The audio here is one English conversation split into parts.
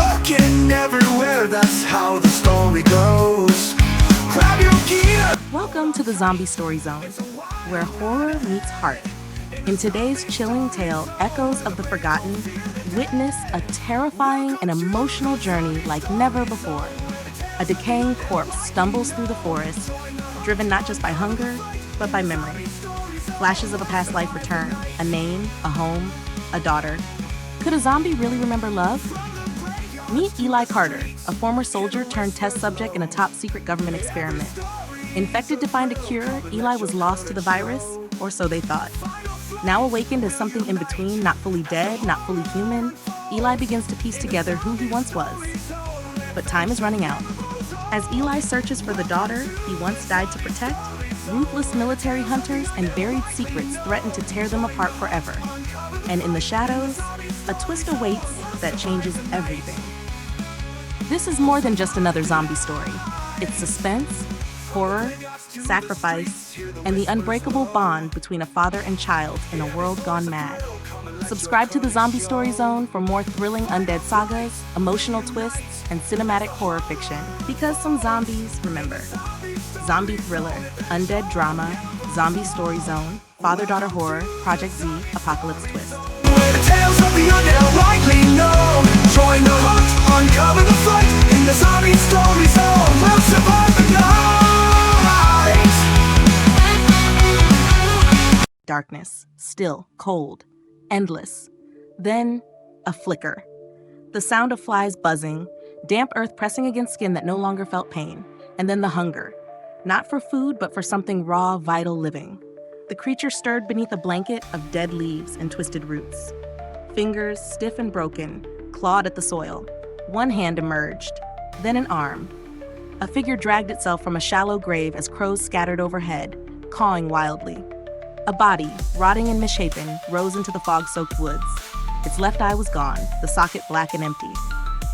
looking everywhere, that's how the story goes. Grab your gear. Welcome to the Zombie Story Zone, where horror meets heart. In today's chilling tale, Echoes of the Forgotten, witness a terrifying and emotional journey like never before. A decaying corpse stumbles through the forest, driven not just by hunger, but by memory. Flashes of a past life return, a name, a home, a daughter. Could a zombie really remember love? Meet Eli Carter, a former soldier turned test subject in a top-secret government experiment. Infected to find a cure, Eli was lost to the virus, or so they thought. Now awakened as something in between, not fully dead, not fully human, Eli begins to piece together who he once was. But time is running out. As Eli searches for the daughter he once died to protect, ruthless military hunters and buried secrets threaten to tear them apart forever. And in the shadows, a twist awaits that changes everything. This is more than just another zombie story. It's suspense, horror, sacrifice, and the unbreakable bond between a father and child in a world gone mad. Subscribe to the Zombie Story Zone for more thrilling undead sagas, emotional twists, and cinematic horror fiction. Because some zombies remember. Zombie thriller, undead drama, Zombie Story Zone, father-daughter horror, Project Z, apocalypse twist. The tales of the undead widely known. Join the hunt, uncover the fight. In the Zombie Story Zone, we'll survive the night. Darkness, still, cold, endless. Then, a flicker. The sound of flies buzzing, damp earth pressing against skin that no longer felt pain, and then the hunger. Not for food, but for something raw, vital living. The creature stirred beneath a blanket of dead leaves and twisted roots. Fingers, stiff and broken, clawed at the soil. One hand emerged, then an arm. A figure dragged itself from a shallow grave as crows scattered overhead, cawing wildly. A body, rotting and misshapen, rose into the fog-soaked woods. Its left eye was gone, the socket black and empty.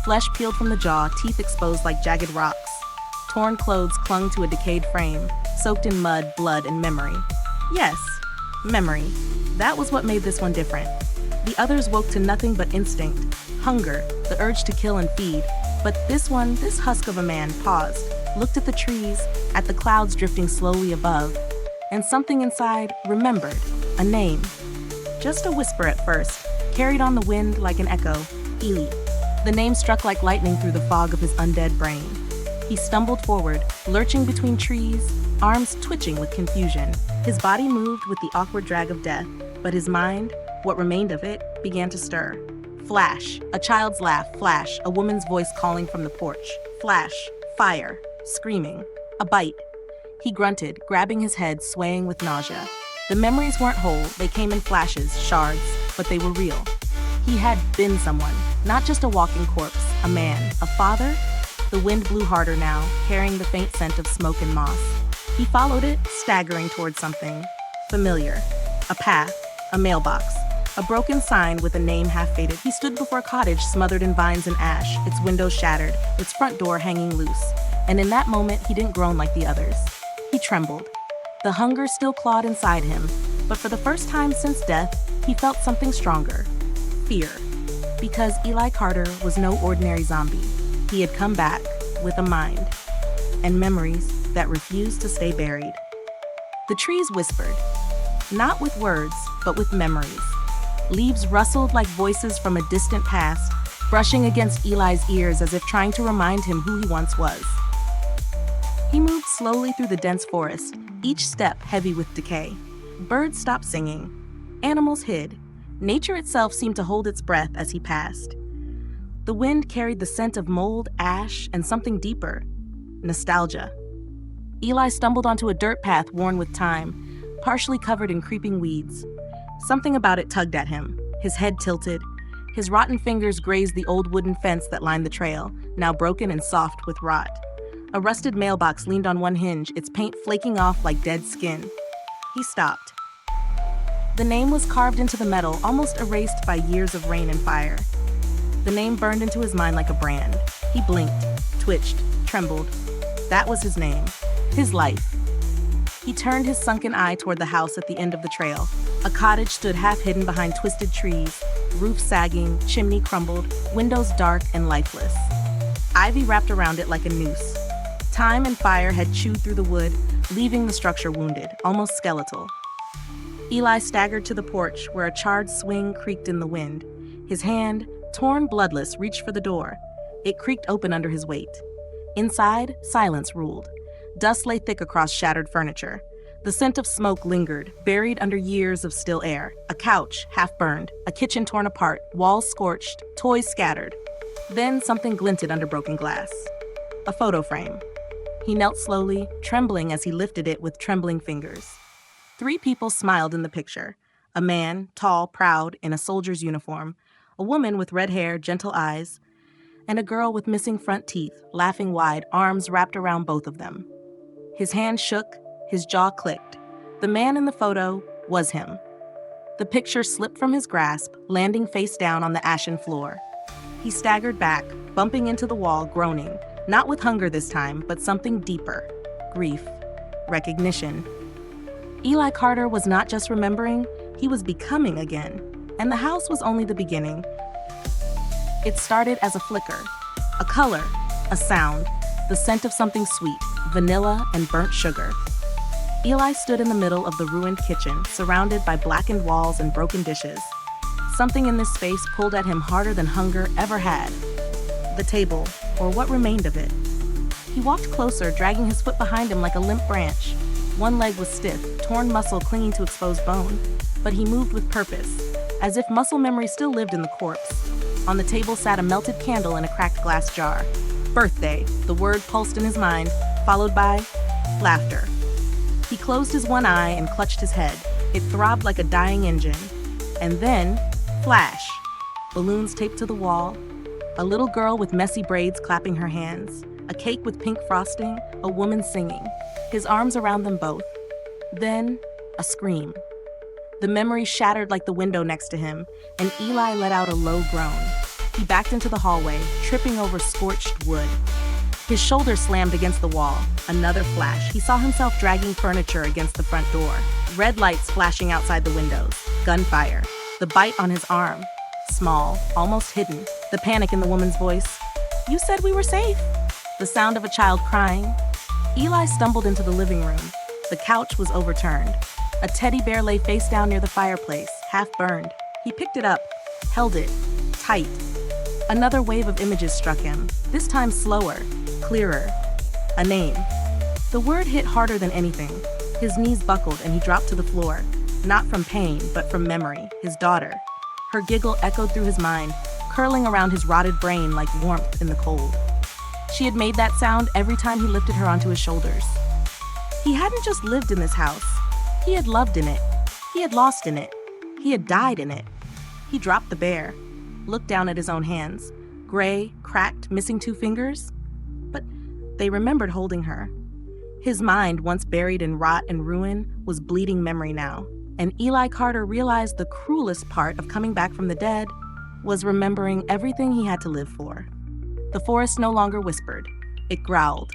Flesh peeled from the jaw, teeth exposed like jagged rocks. Torn clothes clung to a decayed frame, soaked in mud, blood, and memory. Yes, memory. That was what made this one different. The others woke to nothing but instinct, hunger, the urge to kill and feed. But this one, this husk of a man, paused, looked at the trees, at the clouds drifting slowly above, and something inside remembered, a name. Just a whisper at first, carried on the wind like an echo, Eli. The name struck like lightning through the fog of his undead brain. He stumbled forward, lurching between trees, arms twitching with confusion. His body moved with the awkward drag of death, but his mind, what remained of it, began to stir. Flash, a child's laugh, flash, a woman's voice calling from the porch. Flash, fire, screaming, a bite. He grunted, grabbing his head, swaying with nausea. The memories weren't whole, they came in flashes, shards, but they were real. He had been someone, not just a walking corpse, a man, a father. The wind blew harder now, carrying the faint scent of smoke and moss. He followed it, staggering towards something familiar. A path, a mailbox, a broken sign with a name half-faded. He stood before a cottage smothered in vines and ash, its windows shattered, its front door hanging loose. And in that moment, he didn't groan like the others. He trembled. The hunger still clawed inside him, but for the first time since death, he felt something stronger. Fear. Because Eli Carter was no ordinary zombie. He had come back with a mind and memories that refused to stay buried. The trees whispered, not with words, but with memories. Leaves rustled like voices from a distant past, brushing against Eli's ears as if trying to remind him who he once was. He moved slowly through the dense forest, each step heavy with decay. Birds stopped singing. Animals hid. Nature itself seemed to hold its breath as he passed. The wind carried the scent of mold, ash, and something deeper, nostalgia. Eli stumbled onto a dirt path worn with time, partially covered in creeping weeds. Something about it tugged at him. His head tilted. His rotten fingers grazed the old wooden fence that lined the trail, now broken and soft with rot. A rusted mailbox leaned on one hinge, its paint flaking off like dead skin. He stopped. The name was carved into the metal, almost erased by years of rain and fire. The name burned into his mind like a brand. He blinked, twitched, trembled. That was his name, his life. He turned his sunken eye toward the house at the end of the trail. A cottage stood half hidden behind twisted trees, roof sagging, chimney crumbled, windows dark and lifeless. Ivy wrapped around it like a noose. Time and fire had chewed through the wood, leaving the structure wounded, almost skeletal. Eli staggered to the porch where a charred swing creaked in the wind. His hand, torn bloodless, reached for the door. It creaked open under his weight. Inside, silence ruled. Dust lay thick across shattered furniture. The scent of smoke lingered, buried under years of still air. A couch, half burned, a kitchen torn apart, walls scorched, toys scattered. Then something glinted under broken glass. A photo frame. He knelt slowly, trembling as he lifted it with trembling fingers. 3 people smiled in the picture. A man, tall, proud, in a soldier's uniform, a woman with red hair, gentle eyes, and a girl with missing front teeth, laughing wide, arms wrapped around both of them. His hand shook, his jaw clicked. The man in the photo was him. The picture slipped from his grasp, landing face down on the ashen floor. He staggered back, bumping into the wall, groaning, not with hunger this time, but something deeper. Grief. Recognition. Eli Carter was not just remembering, he was becoming again. And the house was only the beginning. It started as a flicker, a color, a sound, the scent of something sweet, vanilla and burnt sugar. Eli stood in the middle of the ruined kitchen, surrounded by blackened walls and broken dishes. Something in this space pulled at him harder than hunger ever had. The table, or what remained of it. He walked closer, dragging his foot behind him like a limp branch. One leg was stiff, torn muscle clinging to exposed bone, but he moved with purpose, as if muscle memory still lived in the corpse. On the table sat a melted candle in a cracked glass jar. Birthday, the word pulsed in his mind, followed by laughter. He closed his one eye and clutched his head. It throbbed like a dying engine. And then, flash. Balloons taped to the wall, a little girl with messy braids clapping her hands, a cake with pink frosting, a woman singing, his arms around them both. Then, a scream. The memory shattered like the window next to him, and Eli let out a low groan. He backed into the hallway, tripping over scorched wood. His shoulder slammed against the wall. Another flash. He saw himself dragging furniture against the front door. Red lights flashing outside the windows. Gunfire. The bite on his arm. Small, almost hidden. The panic in the woman's voice. "You said we were safe." The sound of a child crying. Eli stumbled into the living room. The couch was overturned. A teddy bear lay face down near the fireplace, half burned. He picked it up, held it, tight. Another wave of images struck him, this time slower, clearer. A name. The word hit harder than anything. His knees buckled and he dropped to the floor, not from pain, but from memory, his daughter. Her giggle echoed through his mind, curling around his rotted brain like warmth in the cold. She had made that sound every time he lifted her onto his shoulders. He hadn't just lived in this house. He had loved in it. He had lost in it. He had died in it. He dropped the bear, looked down at his own hands, gray, cracked, missing 2 fingers. But they remembered holding her. His mind, once buried in rot and ruin, was bleeding memory now. And Eli Carter realized the cruelest part of coming back from the dead was remembering everything he had to live for. The forest no longer whispered. It growled.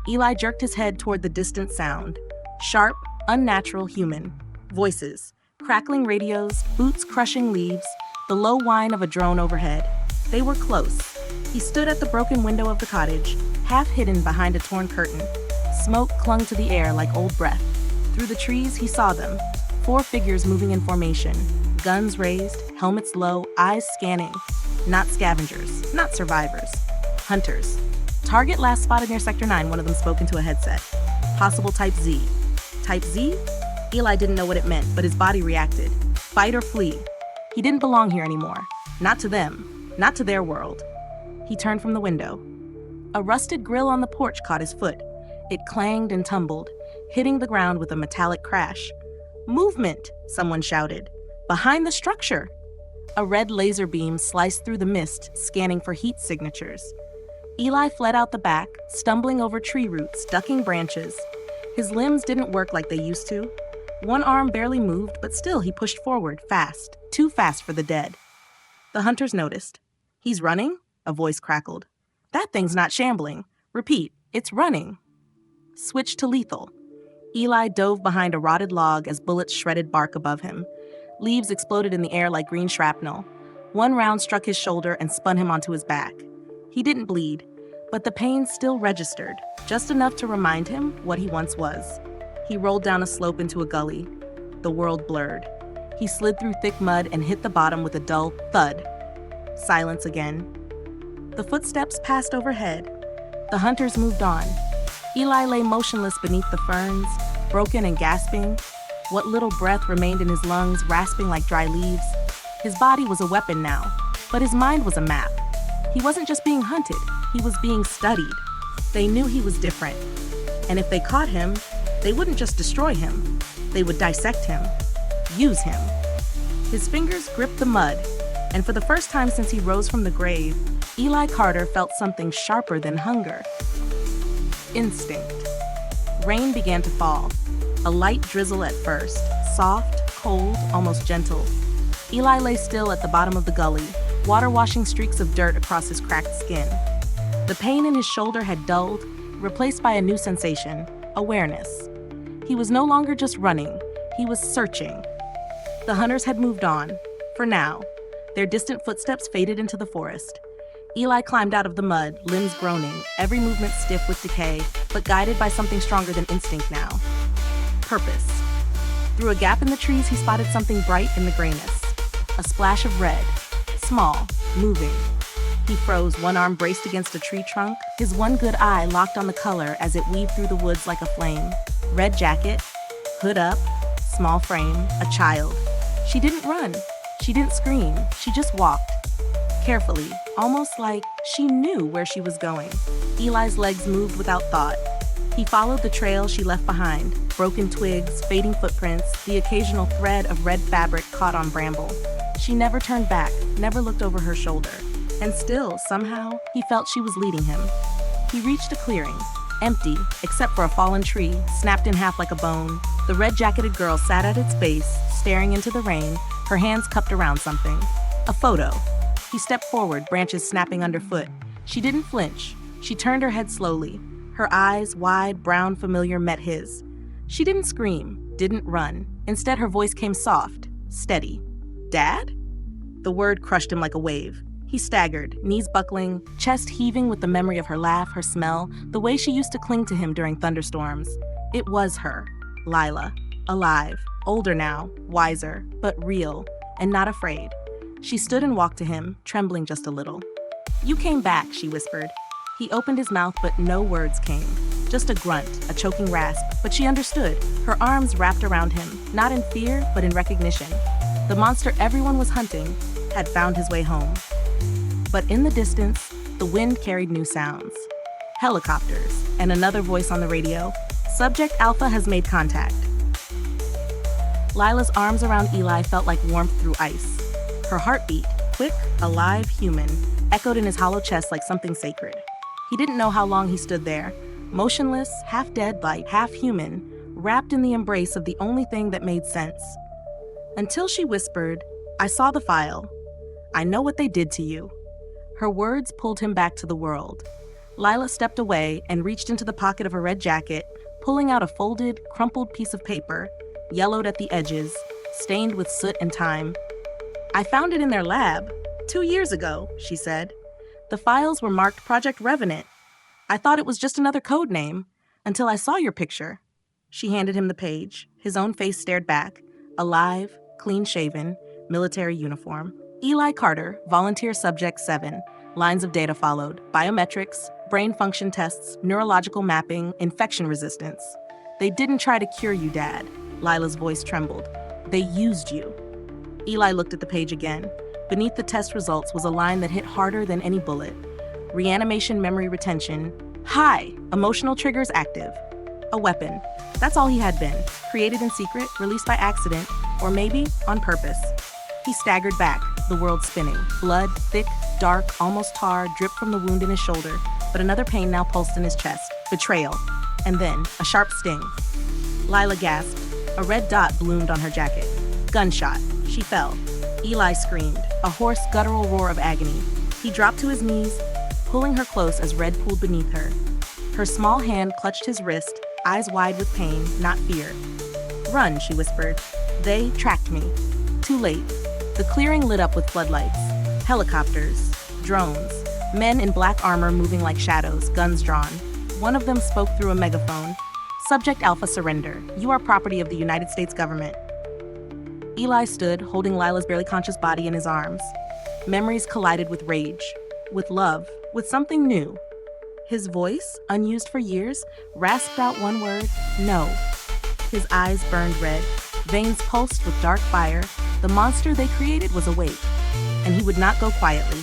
Eli jerked his head toward the distant sound. Sharp, unnatural, human. Voices. Crackling radios, boots crushing leaves, the low whine of a drone overhead. They were close. He stood at the broken window of the cottage, half hidden behind a torn curtain. Smoke clung to the air like old breath. Through the trees, he saw them. 4 figures moving in formation. Guns raised, helmets low, eyes scanning. Not scavengers, not survivors. Hunters. Target last spotted near Sector 9, one of them spoke into a headset. Possible Type Z. Type Z? Eli didn't know what it meant, but his body reacted. Fight or flee. He didn't belong here anymore. Not to them. Not to their world. He turned from the window. A rusted grill on the porch caught his foot. It clanged and tumbled, hitting the ground with a metallic crash. "Movement!" someone shouted. "Behind the structure!" A red laser beam sliced through the mist, scanning for heat signatures. Eli fled out the back, stumbling over tree roots, ducking branches. His limbs didn't work like they used to. One arm barely moved, but still he pushed forward, fast, too fast for the dead. The hunters noticed. "He's running?" a voice crackled. "That thing's not shambling. Repeat, it's running." Switched to lethal. Eli dove behind a rotted log as bullets shredded bark above him. Leaves exploded in the air like green shrapnel. One round struck his shoulder and spun him onto his back. He didn't bleed, but the pain still registered, just enough to remind him what he once was. He rolled down a slope into a gully. The world blurred. He slid through thick mud and hit the bottom with a dull thud. Silence again. The footsteps passed overhead. The hunters moved on. Eli lay motionless beneath the ferns, broken and gasping. What little breath remained in his lungs, rasping like dry leaves. His body was a weapon now, but his mind was a map. He wasn't just being hunted, he was being studied. They knew he was different. And if they caught him, they wouldn't just destroy him. They would dissect him, use him. His fingers gripped the mud, and for the first time since he rose from the grave, Eli Carter felt something sharper than hunger. Instinct. Rain began to fall. A light drizzle at first, soft, cold, almost gentle. Eli lay still at the bottom of the gully, water washing streaks of dirt across his cracked skin. The pain in his shoulder had dulled, replaced by a new sensation, awareness. He was no longer just running, he was searching. The hunters had moved on, for now. Their distant footsteps faded into the forest. Eli climbed out of the mud, limbs groaning, every movement stiff with decay, but guided by something stronger than instinct now. Purpose. Through a gap in the trees, he spotted something bright in the grayness. A splash of red, small, moving. He froze, one arm braced against a tree trunk, his one good eye locked on the color as it weaved through the woods like a flame. Red jacket, hood up, small frame, a child. She didn't run, she didn't scream, she just walked. Carefully, almost like she knew where she was going. Eli's legs moved without thought. He followed the trail she left behind, broken twigs, fading footprints, the occasional thread of red fabric caught on bramble. She never turned back, never looked over her shoulder. And still, somehow, he felt she was leading him. He reached a clearing, empty, except for a fallen tree, snapped in half like a bone. The red-jacketed girl sat at its base, staring into the rain, her hands cupped around something. A photo. He stepped forward, branches snapping underfoot. She didn't flinch. She turned her head slowly. Her eyes, wide, brown, familiar, met his. She didn't scream, didn't run. Instead, her voice came soft, steady. "Dad?" The word crushed him like a wave. He staggered, knees buckling, chest heaving with the memory of her laugh, her smell, the way she used to cling to him during thunderstorms. It was her, Lila, alive, older now, wiser, but real, and not afraid. She stood and walked to him, trembling just a little. "You came back," she whispered. He opened his mouth, but no words came. Just a grunt, a choking rasp, but she understood, her arms wrapped around him, not in fear, but in recognition. The monster everyone was hunting had found his way home. But in the distance, the wind carried new sounds. Helicopters, and another voice on the radio. "Subject Alpha has made contact." Lila's arms around Eli felt like warmth through ice. Her heartbeat, quick, alive, human, echoed in his hollow chest like something sacred. He didn't know how long he stood there, motionless, half dead, like half human, wrapped in the embrace of the only thing that made sense. Until she whispered, "I saw the file. I know what they did to you." Her words pulled him back to the world. Lila stepped away and reached into the pocket of her red jacket, pulling out a folded, crumpled piece of paper, yellowed at the edges, stained with soot and time. "I found it in their lab 2 years ago," she said. "The files were marked Project Revenant. I thought it was just another code name, until I saw your picture." She handed him the page. His own face stared back, alive, clean-shaven, military uniform. Eli Carter, Volunteer Subject 7. Lines of data followed. Biometrics, brain function tests, neurological mapping, infection resistance. "They didn't try to cure you, Dad." Lila's voice trembled. "They used you." Eli looked at the page again. Beneath the test results was a line that hit harder than any bullet. Reanimation memory retention. High. Emotional triggers active. A weapon. That's all he had been. Created in secret, released by accident, or maybe on purpose. He staggered back, the world spinning. Blood, thick, dark, almost tar, dripped from the wound in his shoulder, but another pain now pulsed in his chest. Betrayal. And then, a sharp sting. Lila gasped. A red dot bloomed on her jacket. Gunshot. She fell. Eli screamed, a hoarse, guttural roar of agony. He dropped to his knees, pulling her close as red pooled beneath her. Her small hand clutched his wrist, eyes wide with pain, not fear. "Run," she whispered. "They tracked me." Too late. The clearing lit up with floodlights. Helicopters, drones, men in black armor moving like shadows, guns drawn. One of them spoke through a megaphone. Subject Alpha, surrender. You are property of the United States government. Eli stood, holding Lila's barely conscious body in his arms. Memories collided with rage, with love, with something new. His voice, unused for years, rasped out one word, no. His eyes burned red, veins pulsed with dark fire. The monster they created was awake, and he would not go quietly.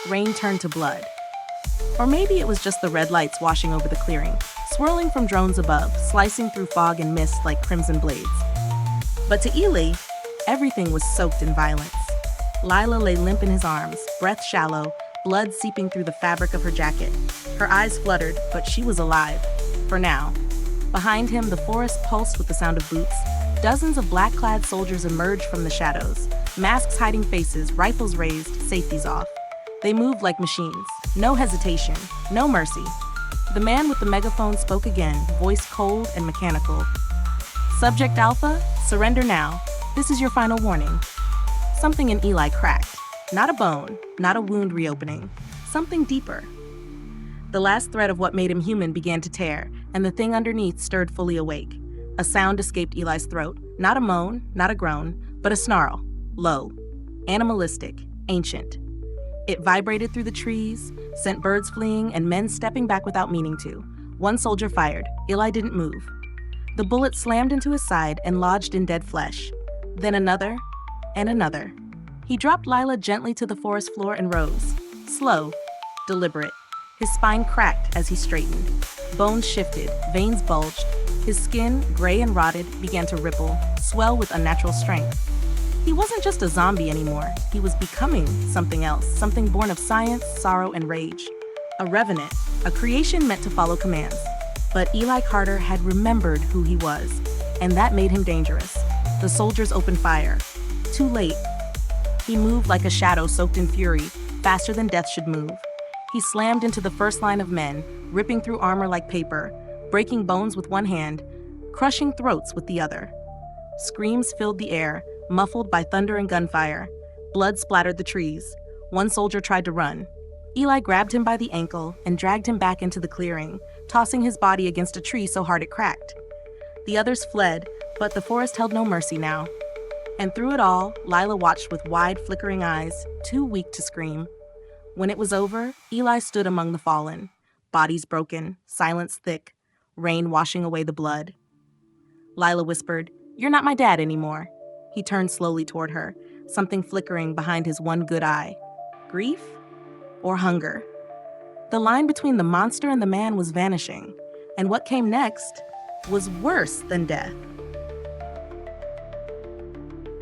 Rain turned to blood. Or maybe it was just the red lights washing over the clearing, swirling from drones above, slicing through fog and mist like crimson blades. But to Eli, everything was soaked in violence. Lila lay limp in his arms, breath shallow, blood seeping through the fabric of her jacket. Her eyes fluttered, but she was alive. For now. Behind him, the forest pulsed with the sound of boots. Dozens of black-clad soldiers emerged from the shadows, masks hiding faces, rifles raised, safeties off. They moved like machines. No hesitation, no mercy. The man with the megaphone spoke again, voice cold and mechanical. Subject Alpha, surrender now. This is your final warning. Something in Eli cracked. Not a bone, not a wound reopening. Something deeper. The last thread of what made him human began to tear, and the thing underneath stirred fully awake. A sound escaped Eli's throat. Not a moan, not a groan, but a snarl. Low. Animalistic. Ancient. It vibrated through the trees, sent birds fleeing and men stepping back without meaning to. One soldier fired. Eli didn't move. The bullet slammed into his side and lodged in dead flesh. Then another, and another. He dropped Lila gently to the forest floor and rose. Slow, deliberate. His spine cracked as he straightened. Bones shifted, veins bulged. His skin, gray and rotted, began to ripple, swell with unnatural strength. He wasn't just a zombie anymore. He was becoming something else, something born of science, sorrow, and rage. A revenant, a creation meant to follow commands. But Eli Carter had remembered who he was, and that made him dangerous. The soldiers opened fire. Too late. He moved like a shadow soaked in fury, faster than death should move. He slammed into the first line of men, ripping through armor like paper, breaking bones with one hand, crushing throats with the other. Screams filled the air, muffled by thunder and gunfire. Blood splattered the trees. One soldier tried to run. Eli grabbed him by the ankle and dragged him back into the clearing, tossing his body against a tree so hard it cracked. The others fled, but the forest held no mercy now. And through it all, Lila watched with wide, flickering eyes, too weak to scream. When it was over, Eli stood among the fallen, bodies broken, silence thick, rain washing away the blood. Lila whispered, "You're not my dad anymore." He turned slowly toward her, something flickering behind his one good eye. Grief or hunger? The line between the monster and the man was vanishing, and what came next was worse than death.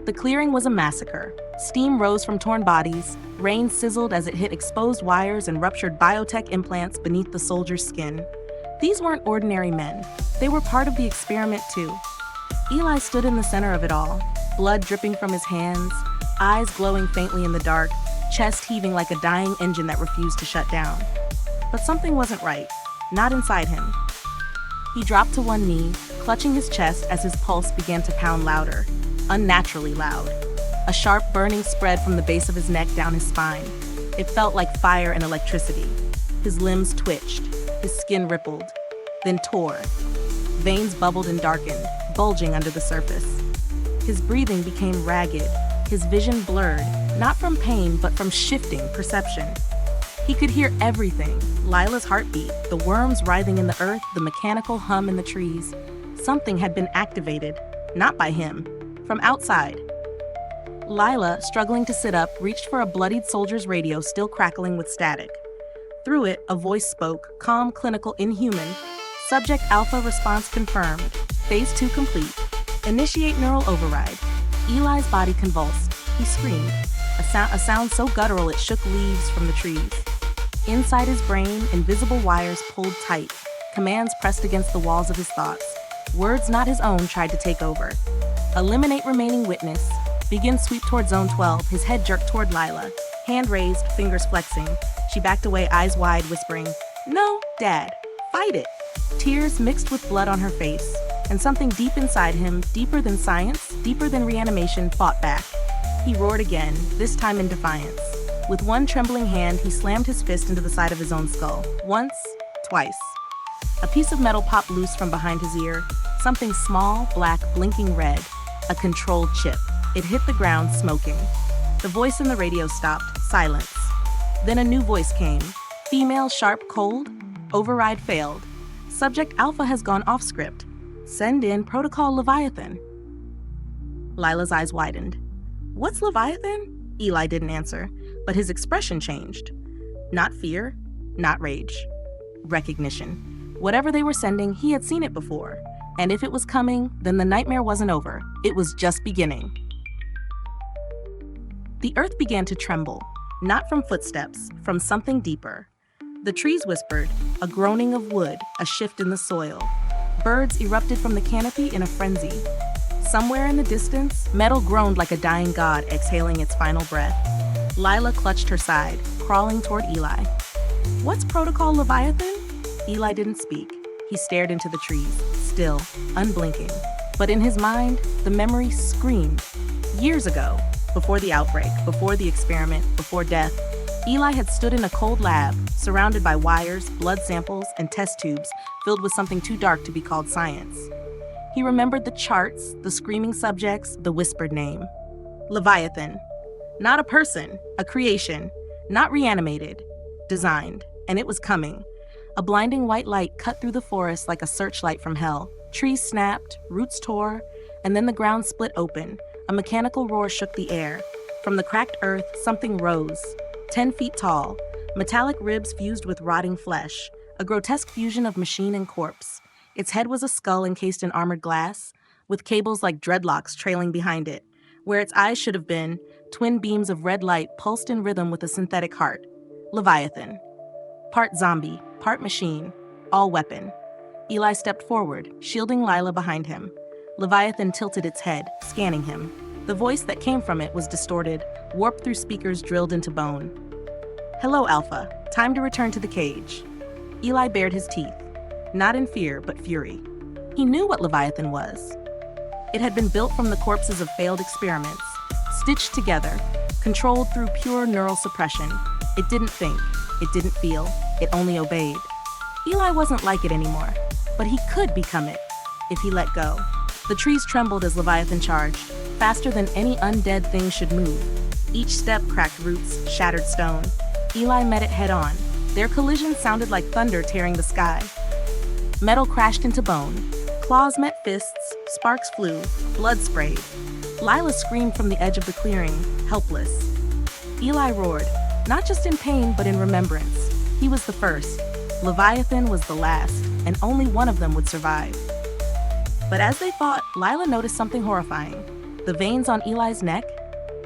The clearing was a massacre. Steam rose from torn bodies, rain sizzled as it hit exposed wires and ruptured biotech implants beneath the soldier's skin. These weren't ordinary men. They were part of the experiment too. Eli stood in the center of it all, blood dripping from his hands, eyes glowing faintly in the dark, chest heaving like a dying engine that refused to shut down. But something wasn't right, not inside him. He dropped to one knee, clutching his chest as his pulse began to pound louder, unnaturally loud. A sharp burning spread from the base of his neck down his spine. It felt like fire and electricity. His limbs twitched, his skin rippled, then tore. Veins bubbled and darkened, bulging under the surface. His breathing became ragged, his vision blurred, not from pain, but from shifting perception. He could hear everything, Lila's heartbeat, the worms writhing in the earth, the mechanical hum in the trees. Something had been activated, not by him, from outside. Lila, struggling to sit up, reached for a bloodied soldier's radio still crackling with static. Through it, a voice spoke, calm, clinical, inhuman. Subject Alpha response confirmed. Phase 2 complete. Initiate neural override. Eli's body convulsed. He screamed. A sound so guttural it shook leaves from the trees. Inside his brain, invisible wires pulled tight. Commands pressed against the walls of his thoughts. Words not his own tried to take over. Eliminate remaining witness. Begin sweep toward Zone 12, his head jerked toward Lila. Hand raised, fingers flexing. She backed away, eyes wide, whispering, "No, Dad, fight it." Tears mixed with blood on her face. and something deep inside him, deeper than science, deeper than reanimation, fought back. He roared again, this time in defiance. With one trembling hand, he slammed his fist into the side of his own skull. Once, twice. A piece of metal popped loose from behind his ear, something small, black, blinking red, a controlled chip. It hit the ground, smoking. The voice in the radio stopped, silence. Then a new voice came. Female, sharp, cold. Override failed. Subject Alpha has gone off script. Send in Protocol Leviathan. Lila's eyes widened. What's Leviathan? Eli didn't answer, but his expression changed. Not fear, not rage. Recognition. Whatever they were sending, he had seen it before. And if it was coming, then the nightmare wasn't over. It was just beginning. The earth began to tremble, not from footsteps, from something deeper. The trees whispered, a groaning of wood, a shift in the soil. Birds erupted from the canopy in a frenzy. Somewhere in the distance, metal groaned like a dying god exhaling its final breath. Lila clutched her side, crawling toward Eli. What's Protocol Leviathan? Eli didn't speak. He stared into the trees, still, unblinking. But in his mind, the memory screamed. Years ago, before the outbreak, before the experiment, before death, Eli had stood in a cold lab, surrounded by wires, blood samples, and test tubes filled with something too dark to be called science. He remembered the charts, the screaming subjects, the whispered name. Leviathan. Not a person, a creation, not reanimated, designed, and it was coming. A blinding white light cut through the forest like a searchlight from hell. Trees snapped, roots tore, and then the ground split open. A mechanical roar shook the air. From the cracked earth, something rose. 10 feet tall, metallic ribs fused with rotting flesh, a grotesque fusion of machine and corpse. Its head was a skull encased in armored glass, with cables like dreadlocks trailing behind it. Where its eyes should have been, twin beams of red light pulsed in rhythm with a synthetic heart. Leviathan. Part zombie, part machine, all weapon. Eli stepped forward, shielding Lila behind him. Leviathan tilted its head, scanning him. The voice that came from it was distorted, warped through speakers drilled into bone. Hello, Alpha. Time to return to the cage. Eli bared his teeth, not in fear, but fury. He knew what Leviathan was. It had been built from the corpses of failed experiments, stitched together, controlled through pure neural suppression. It didn't think, it didn't feel, it only obeyed. Eli wasn't like it anymore, but he could become it, if he let go. The trees trembled as Leviathan charged, faster than any undead thing should move. Each step cracked roots, shattered stone. Eli met it head-on. Their collision sounded like thunder tearing the sky. Metal crashed into bone. Claws met fists, sparks flew, blood sprayed. Lila screamed from the edge of the clearing, helpless. Eli roared, not just in pain, but in remembrance. He was the first. Leviathan was the last, and only one of them would survive. But as they fought, Lila noticed something horrifying. The veins on Eli's neck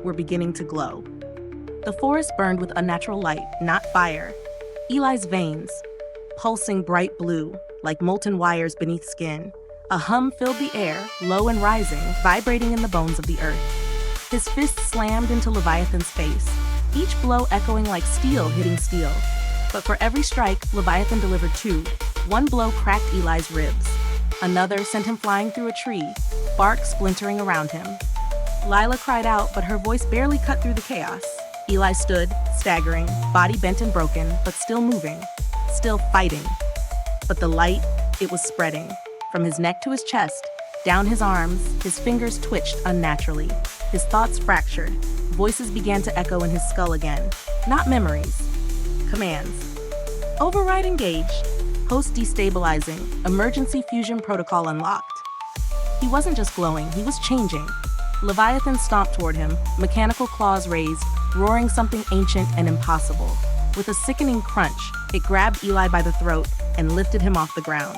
were beginning to glow. The forest burned with unnatural light, not fire. Eli's veins, pulsing bright blue, like molten wires beneath skin. A hum filled the air, low and rising, vibrating in the bones of the earth. His fist slammed into Leviathan's face, each blow echoing like steel hitting steel. But for every strike, Leviathan delivered two. One blow cracked Eli's ribs. Another sent him flying through a tree, bark splintering around him. Lila cried out, but her voice barely cut through the chaos. Eli stood, staggering, body bent and broken, but still moving, still fighting. But the light, it was spreading. From his neck to his chest, down his arms, his fingers twitched unnaturally. His thoughts fractured. Voices began to echo in his skull again. Not memories. Commands. Override engaged. Host destabilizing. Emergency fusion protocol unlocked. He wasn't just glowing, he was changing. Leviathan stomped toward him, mechanical claws raised, roaring something ancient and impossible. With a sickening crunch, it grabbed Eli by the throat and lifted him off the ground.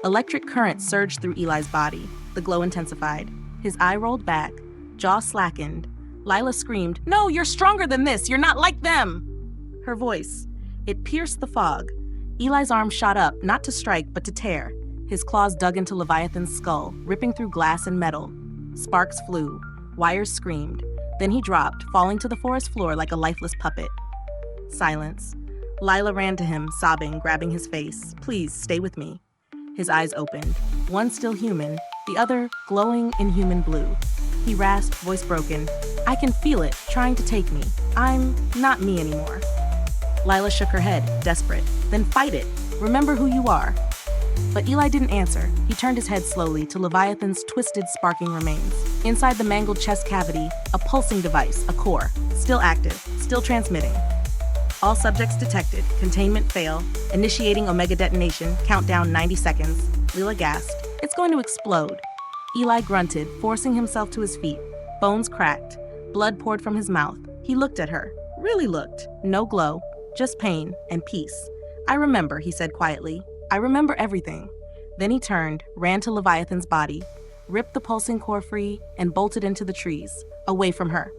Electric current surged through Eli's body. The glow intensified. His eye rolled back, jaw slackened. Lila screamed, "No, you're stronger than this! You're not like them!" Her voice, it pierced the fog. Eli's arm shot up, not to strike, but to tear. His claws dug into Leviathan's skull, ripping through glass and metal. Sparks flew. Wires screamed. Then he dropped, falling to the forest floor like a lifeless puppet. Silence. Lila ran to him, sobbing, grabbing his face. "Please, stay with me." His eyes opened. One still human, the other glowing inhuman blue. He rasped, voice broken, "I can feel it, trying to take me. I'm not me anymore." Lila shook her head, desperate. "Then fight it. Remember who you are." But Eli didn't answer. He turned his head slowly to Leviathan's twisted, sparking remains. Inside the mangled chest cavity, a pulsing device, a core, still active, still transmitting. All subjects detected. Containment fail. Initiating Omega detonation. Countdown 90 seconds. Lila gasped. "It's going to explode." Eli grunted, forcing himself to his feet. Bones cracked. Blood poured from his mouth. He looked at her. Really looked. No glow. Just pain and peace. "I remember," he said quietly. "I remember everything." Then he turned, ran to Leviathan's body, ripped the pulsing core free, and bolted into the trees, away from her.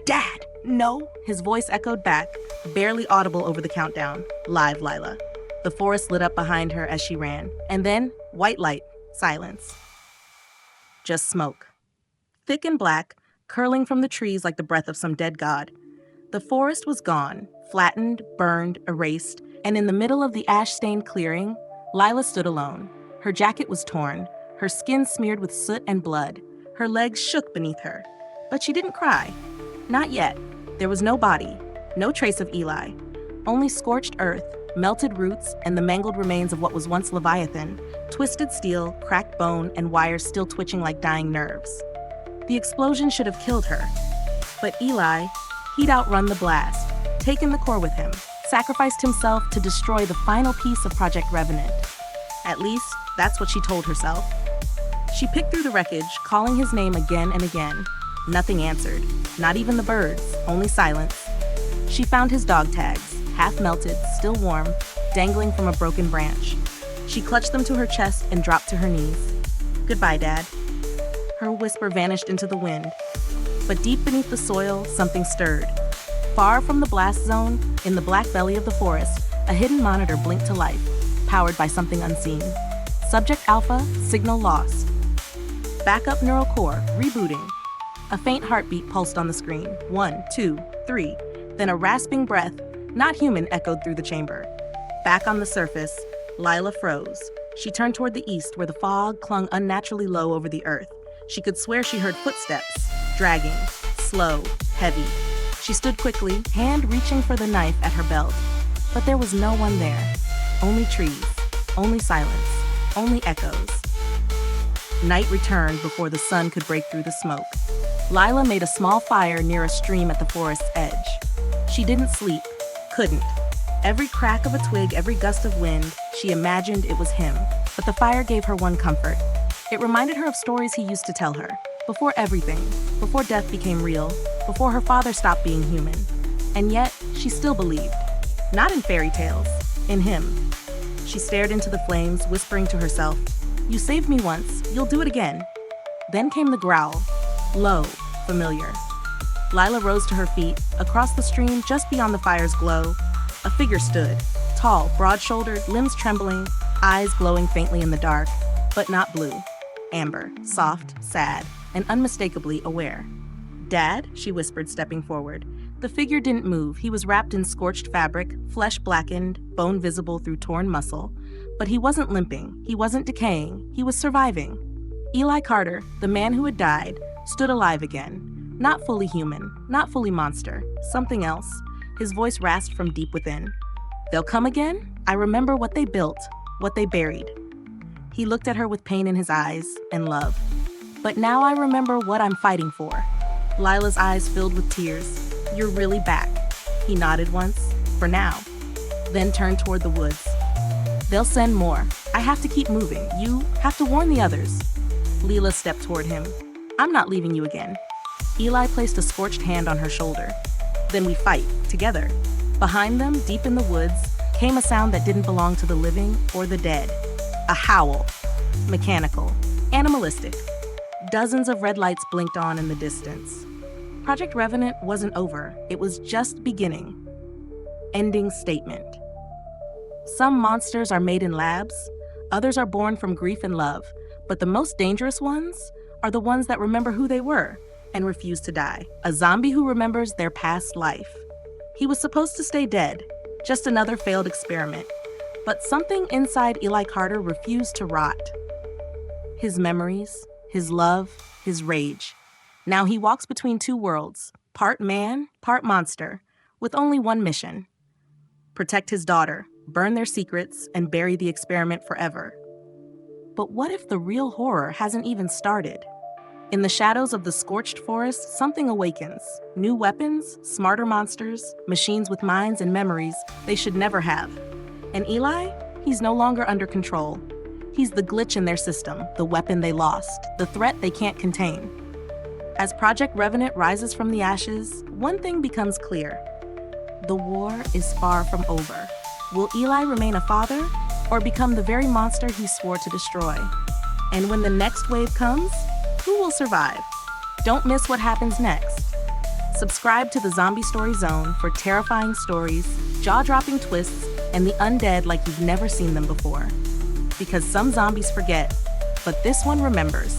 "Dad, no!" His voice echoed back, barely audible over the countdown. "Live, Lila." The forest lit up behind her as she ran, and then, white light, silence. Just smoke. Thick and black, curling from the trees like the breath of some dead god. The forest was gone, flattened, burned, erased, and in the middle of the ash-stained clearing, Lila stood alone. Her jacket was torn, her skin smeared with soot and blood. Her legs shook beneath her. But she didn't cry. Not yet. There was no body, no trace of Eli. Only scorched earth, melted roots, and the mangled remains of what was once Leviathan, twisted steel, cracked bone, and wires still twitching like dying nerves. The explosion should have killed her. But Eli, he'd outrun the blast, taken the core with him, sacrificed himself to destroy the final piece of Project Revenant. At least, that's what she told herself. She picked through the wreckage, calling his name again and again. Nothing answered, not even the birds, only silence. She found his dog tags, half melted, still warm, dangling from a broken branch. She clutched them to her chest and dropped to her knees. "Goodbye, Dad." Her whisper vanished into the wind. But deep beneath the soil, something stirred. Far from the blast zone, in the black belly of the forest, a hidden monitor blinked to life, powered by something unseen. Subject Alpha, signal lost. Backup neural core, rebooting. A faint heartbeat pulsed on the screen. 1, 2, 3. Then a rasping breath, not human, echoed through the chamber. Back on the surface, Lila froze. She turned toward the east, where the fog clung unnaturally low over the earth. She could swear she heard footsteps, dragging, slow, heavy. She stood quickly, hand reaching for the knife at her belt. But there was no one there. Only trees, only silence, only echoes. Night returned before the sun could break through the smoke. Lila made a small fire near a stream at the forest's edge. She didn't sleep, couldn't. Every crack of a twig, every gust of wind, she imagined it was him. But the fire gave her one comfort. It reminded her of stories he used to tell her, before everything, before death became real, before her father stopped being human. And yet, she still believed. Not in fairy tales, in him. She stared into the flames, whispering to herself, "You saved me once, you'll do it again." Then came the growl, low, familiar. Lila rose to her feet. Across the stream, just beyond the fire's glow, a figure stood, tall, broad-shouldered, limbs trembling, eyes glowing faintly in the dark, but not blue. Amber, soft, sad, and unmistakably aware. "Dad?" she whispered, stepping forward. The figure didn't move. He was wrapped in scorched fabric, flesh blackened, bone visible through torn muscle. But he wasn't limping. He wasn't decaying. He was surviving. Eli Carter, the man who had died, stood alive again. Not fully human, not fully monster, something else. His voice rasped from deep within. "They'll come again? I remember what they built, what they buried." He looked at her with pain in his eyes and love. "But now I remember what I'm fighting for." Lila's eyes filled with tears. "You're really back." He nodded once, for now, then turned toward the woods. "They'll send more. I have to keep moving. You have to warn the others." Lila stepped toward him. "I'm not leaving you again." Eli placed a scorched hand on her shoulder. "Then we fight, together." Behind them, deep in the woods, came a sound that didn't belong to the living or the dead. A howl. Mechanical. Animalistic. Dozens of red lights blinked on in the distance. Project Revenant wasn't over. It was just beginning. Ending statement. Some monsters are made in labs. Others are born from grief and love. But the most dangerous ones are the ones that remember who they were and refuse to die. A zombie who remembers their past life. He was supposed to stay dead, just another failed experiment. But something inside Eli Carter refused to rot. his memories, his love, his rage. Now he walks between two worlds, part man, part monster, with only one mission: protect his daughter, burn their secrets, and bury the experiment forever. But what if the real horror hasn't even started? In the shadows of the scorched forest, something awakens. New weapons, smarter monsters, machines with minds and memories they should never have. And Eli? He's no longer under control. He's the glitch in their system, the weapon they lost, the threat they can't contain. As Project Revenant rises from the ashes, one thing becomes clear. The war is far from over. Will Eli remain a father, or become the very monster he swore to destroy? And when the next wave comes, who will survive? Don't miss what happens next. Subscribe to the Zombie Story Zone for terrifying stories, jaw-dropping twists, and the undead like you've never seen them before. Because some zombies forget, but this one remembers.